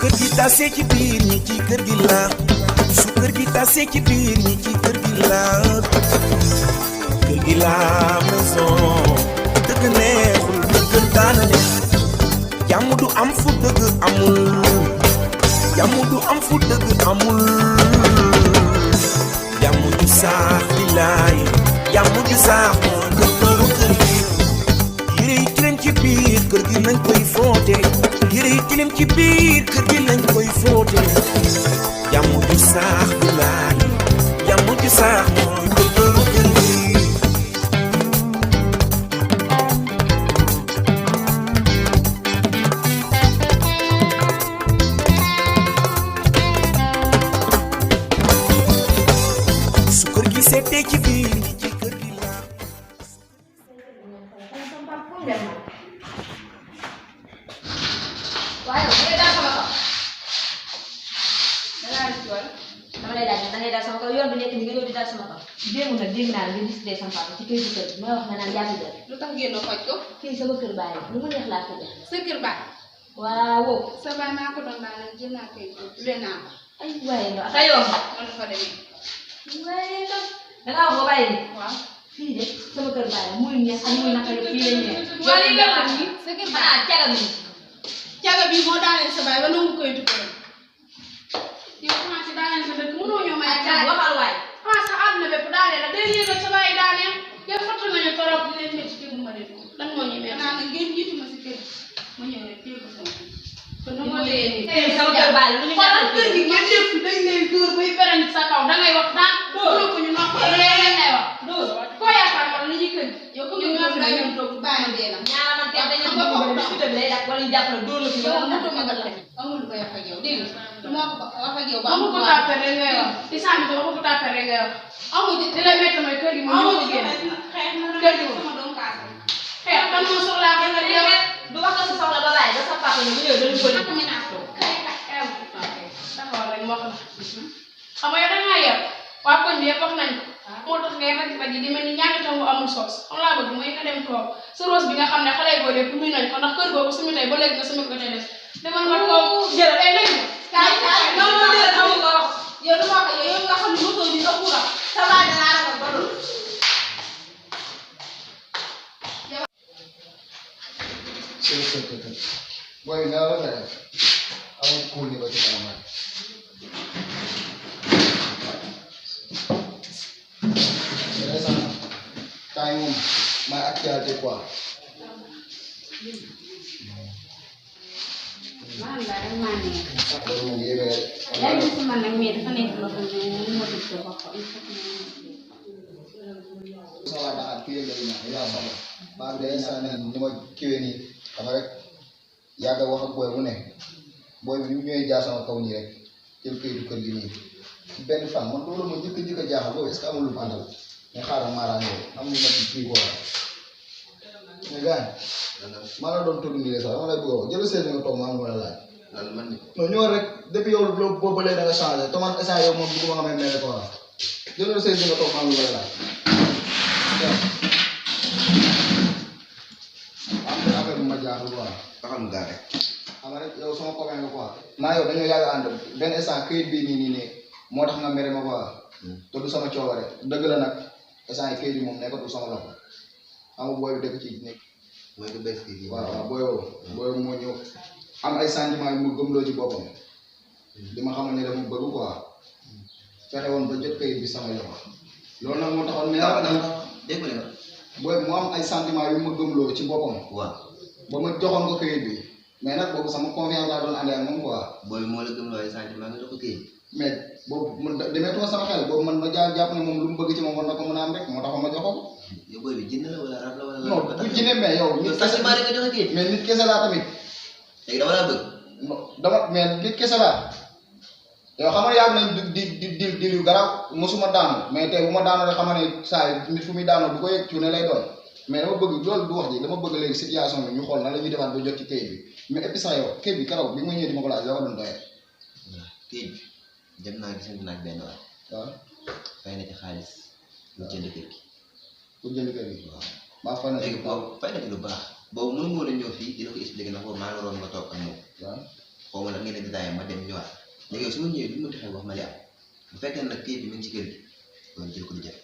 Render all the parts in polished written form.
kër gi tasee ci biir ñi ci kër gi la su kër gi tasee ci biir ñi ci kër gi la kër gi la maison dëgg neexul dëgg daana ne jàmm du am fu dëgg amul jàmm du am fu dëgg amul jàmm ju saax di laay jàmm ju saax moo dëgg kër gi yére yi tilim ci biir kër gi lañ koy fóote yére yi tilim ci biir kër gi lañ koy fóote jàmm ju saax di laay jàmm ju saax mooy dëgg kër gi seetee ci biir ñi ci kër gi la waaye yow daal sama kaw dangaa rëcc wala dama lay daal da ngay daal sama kaw yoon bi nekk ni nga ñëw di daal sama kaw démb nag dégg naa la nga décidé sama papa ci këyitu kër gi may wax nga naan yaa ngi lu tax génnoo faj ko fii sama kër baay lu mu neex laa ko def sa kër baay waaw sa baay maa ko doon daal jël naa kayit leen naa ko ay waaye no aka yoon man dafa demee waaye no dangaa wax ba bàyyi ni waaw fii de sama kër baay muy neex ak muy naka fii la ñu ne wala yi la ni sa kër baay caga bi moo daaneel sa baay ba nangu kayitu kër yow commencé daaneel sa dëkk mënoo ñëw may caga waxal waay sa àdduna bépp daaneel la day yéegal sa baay daaneel yow fàtte nañu torop di leen métti dégg ma def lan moo ñu mel naa ne ngeen jiitu ma si kër ma ñëw rek téye ko sama kon nu ma dee nii sama kër baay lu ñu xoolal kër gi ngeen def dañ lay dóor bay beran sa kaw dangay wax daan dóor ko ñu nopp leen lay wax dóor koo yaakaar ma li ñuy kër yow comme ñu ñoo fi day ñoom toog bàyyi dee la ñaara man tey dañu ko discuter lay dak wala ñu jàpp la dóor la ci yow mu to magal la amul ko wax ak yow dégg nga dama ko wax ak yow ba amul ko tapé rek ngay wax ci sami dama ko tapé rek ngay wax amul di la mettre may kër gi mo ñu ko génn kër gi sama doom kaas xeex kan mo soxla ko nga yow du wax sa soxla ba bàyyi ba sa papa ñu ñëw dañu ko ni kay kay taxaw rek mo xam xam nga yow da nga yor waa koñ bi yëpp wax nañ ko moo tax ngay raj raji di mel ni ñaari taw amul sos xam laa bëgg mooy nga dem toog sa rose bi nga xam ne xale góor yëpp muy nañ ko ndax kër googu suñu tey ba léegi nga suñu ko tey def demal nga toog jël ay léegi kaay kaay non non jël amul nga wax yow du ma ko yow nga xam ne moto bi nga xuura sa baay da laa ragal ba dul boy nga la def amul cool ni ba ci kanam time moom may actualité quoi man la rek maa ne moom yéeme léegi su man nag mais dafa nekk loo xam ne moo dëgg sa bopp sama daal kii lay ñaan yaa sama ba bi day sa ne ni ma kiwee nii xam rek yàgg wax ak boy bu ne boy bi ñu ñëwee jaar sama kaw nii rek jël këyitu kër gi nii ci benn fan man loolu ma njëkk a jaaxal boobu est-ce que amul lu mu àndal mais xaaral maaraan yow am ñu ma ci kii quoi mais gars maa la doon tudd nii sax dama lay bëgg a wax jël seen nga toog ma am wala laaj non ñëw rek depuis yow boobu ba léegi da nga changé te man instant yow moom bëgguma nga may mere quoi jël seen nga toog ma am wala laaj am na affaire bu ma jaaxal quoi xam nga rek xam nga rek yow sama copain nga quoi maa yow dañoo yàgg ànd benn instant këyit bii nii moo tax nga mere ma quoi te du sama coobare dëgg la nag instant yi këyit bi moom nekkatul sama loxo xam nga booy bi dëkk ci nekk mooy que bés kii waaw waaw booy moo ñëw am ay sentiments yu mu gëmloo ci boppam di ma xamal ne dama bëgg quoi fexe woon ba jot këyit bi sama loxo loolu nag moo taxoon mais dégg nga booy bi moo am ay sentiments yu ma gëmloo ci boppam waaw ba ma joxoon ko këyit bi mais nag boobu sama confiance laa doon àndee ak moom quoi booy moo la gëm looy sentiment nga jox ko kii mais boobu man demeetuma sama xel boobu man ma jàpp ne moom lu mu bëgg ci moom war na ko mën a am rek moo tax ma jox ko yow booy bi jënd la wala rab la wala non bu jinne mais yow nit kese maa nga joxe kii mais nit kese laa tamit léegi dama laa bëgg non dama mais nit kese laa yow xam nga yàgg nañ di yu garaaw mosuma daanu mais tey bu ma daanoo rek xam ne saa nit fu muy daanoo bu ko yëg cuune lay doon mais dama bëgg loolu du wax ji dama bëgg léegi situation bi ñu xool nan la ñuy defaat ba jot ci këyit bi mais et puis sax yow këyit bi keroog bi ma ñëwee di ma ko laaj la ko doon doyee kii bi dem naa gisante naag benn waay waaw fay na ci xaalis mu jënd kër gi pour jënd kër gi waaw maa fay na léegi boobu fay na ci lu baax boobu mënu moo la ñëw fii dina ko expliquer ndax boobu maa ngi waroon nga toog ak moom waaw xaw ma la ngeen di détaillé ma dem ñëwaat léegi yow su ma ñëwee du ma taxaw wax ma li am bu fekkee nag kayit bi mi ngi ci kër gi loolu jël ko di jël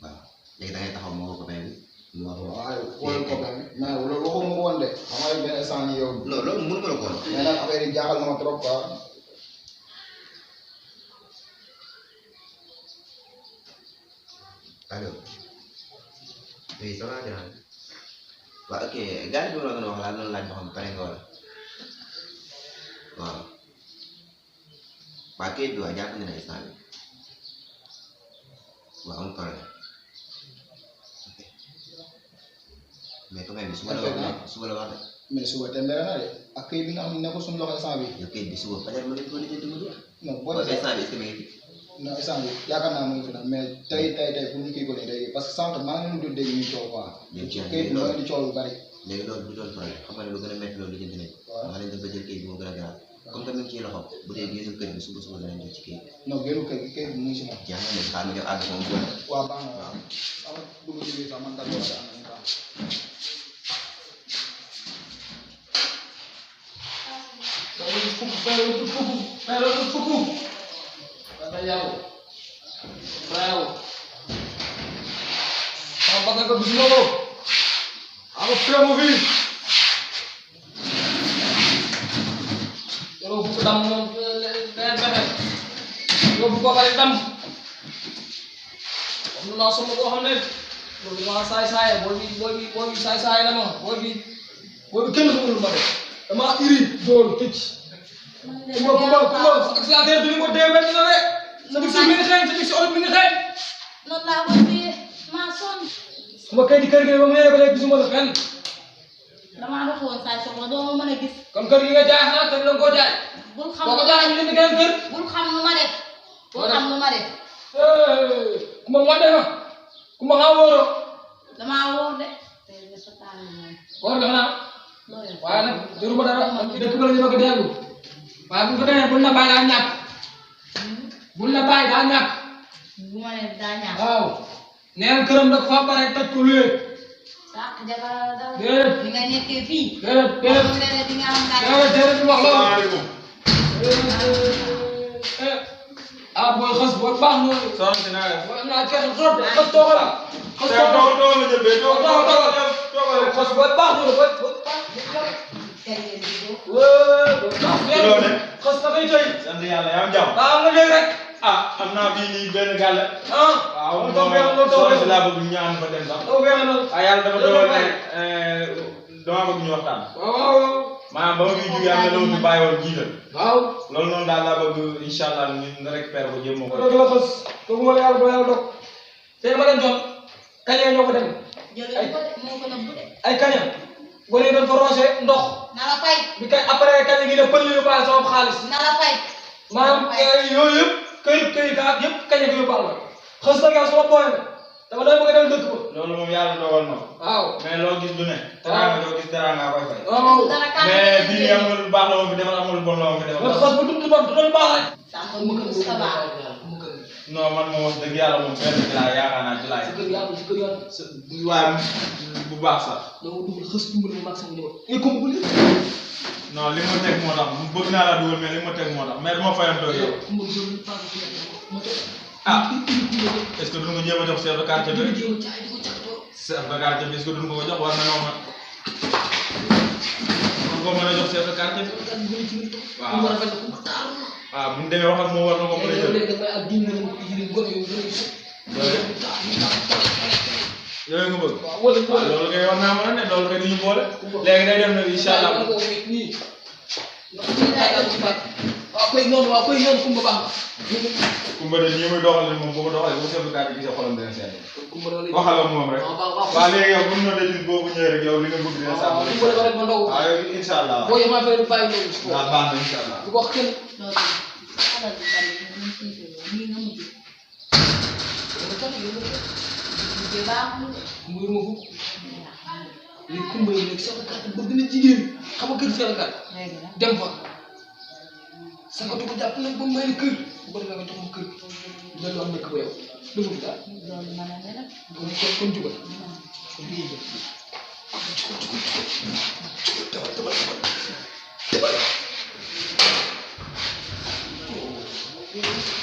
waaw léegi da ngay taxaw ma woo ko benn bi mu wax waaw wóorul ko benn mais loolu waxuma ko woon de xam nga benn instant nii yow. non loolu mënu ma la ko woon mais nag affaire yi jaaxal na ma trop quoi. allo oui ça va grand waaw ok gars yi bi ma la doon wax laa doon laaj ba xam pare nga wala waaw waa kayit bi waa jàpp na ne instant bi waaw amul problème ok mais quand même suba la wax de suba la wax de mais suba tembe na de ak kayit bi nga xam ne nekkul suñu loxo instant bi. yow kayit bi suba peut-être ma leen ko lijjanti mu jeex non boo waaw defee instant bi est-ce que mi ngi fi non instant bi yaakaar naa mu ngi fi nag mais tey pour ñu kii ko nii day parce que sànq maa ngi leen doon dégg ñu coow quoi. kayit bi moo di coow lu bari. léegi loolu du doon problème xam nga ne lu gën a métti loolu lijjanti nañ ko maa leen def ba jël kayit bi moo gën a garaaw comme que mi ngi ciy loxo bu dee génnul kër gi suba danañ jot ci kayit bi non génnu kër gi kayit bi mu ngi si moom. jeex na léegi xaar ma ñëw àgg moom bu wàll waaw baax na waaw sama dugg ci biir sax man d'accord am nañu baax. dama iri door tëj accélérateur bi ni ko dee benn na de sa big si mi ngi xeeñ sa big si oto mi ngi xeeñ noonu laa ko fii maa sonn sama kay di kër gi ba mu yore ba léegi gisuma la fenn damaa dox woon saa soxla doo ma mën a gis kon kër gi nga jaay xanaa kër gi la nga koo jaay bul xam boo ko jaay ñu indi keneen kër bul xam lu ma def bul xam lu ma def ku ma wadde ma ku ma xaw wóoroo damaa wóor de wóor nga xanaa waaye nag jëruma dara dëkk ba la ñu bëgg a dellu waaye bu ko demee bul na bàyyi daa ñàkk bul na bàyyi daa ñàkk bu ma ne daa ñàkk waaw neen këram da ko fa bare toj ko luye sax jabar dara déedéet di nga nekkee fii déedéet di nga am déedéet wax loolu ah booy xas booy baax na soxna si naa def. booy naa kenn trop de xas toogal la xas toogal toogal ma jël bee toogal xas booy baax na booy xas na koy tey sant yàlla yaa am jàmm. ah am nga léegi rek ah am naa fii nii benn gàlle. ah waaw moom moom soxna si laa bëgg ñaan fa dem sax. taw feex na ah yàlla dafa dogal ne dama bëgg ñu waxtaan. waaw maanaam ba ma fiy jógee am na lu ma fi bàyyi woon jiital. waaw loolu noonu daal laa bëgg incha allah ñu récupéré ko jéem a ko. doo xas kooku ma la yàlla doo yàlla dog tey ma leen jot kañee ñoo ko dem jëlee ko de moo ko nëbbu de ay kaña gone yi doon fa roose ndox na la fay bi kay après kaña gi ne pël yu baal sama xaalis na la fay maanaam yooyu yëpp këyit kaat yëpp kaña gi yóbbaal la xës na yow sama booy la dama doon bëgg a dem dëkk ba loolu moom yàlla dogal na ko. waaw mais loo gis du ne. teraanga doo gis teraanga koy fay. waaw mais bii amul lu baax la ma fi defal amul lu bon la ma fi nga defal. xas ba dund ba doon baax rek sàmm mu ko sa baax non man moom wax dëgg yàlla moom benn ci laa yaakaar naa ci laa si kër yàlla si kër yàlla waaye bu baax sax. dama dugal xës dugal ma mag sama njaboot et comme bu li non li ma teg moo tax bëgg naa la dugal mais li ma teg moo tax mais dama fayantoo yow. ah est-ce que duñ ko jéem a jox chef de quartier bi chef de quartier bi est-ce que duñ ko jox war na noo ma war ko mën a jox chef de quartier bi waaw waaw bu ñu demee wax ak moom war na ko mën a jël yooyu nga bëgg waaw loolu kay war naa mën a ne loolu kay duñu boole léegi day dem nag incha allah Kumba de ñi muy doxal moom boo ko doxalee bu chef de quartier gisee xolam dina seet waxal ak moom rek waaw léegi yow bu ñu doon déglu boo ko ñëwee rek yow li nga bëgg dina sàmm waaw incha allah waaw baax na incha allah alal bi bari na ñu tiitee nii nga mujj mujj baaxul li kumba yi nekk sama kàtt bëgg na jigéen xam nga kër sama kàtt dem fa sama ko jàpp nañ ba may kër bëri na nga jox ma kër loolu am nekk ba yow dëgg la loolu mën na ne nag kon jubal tebal Jadi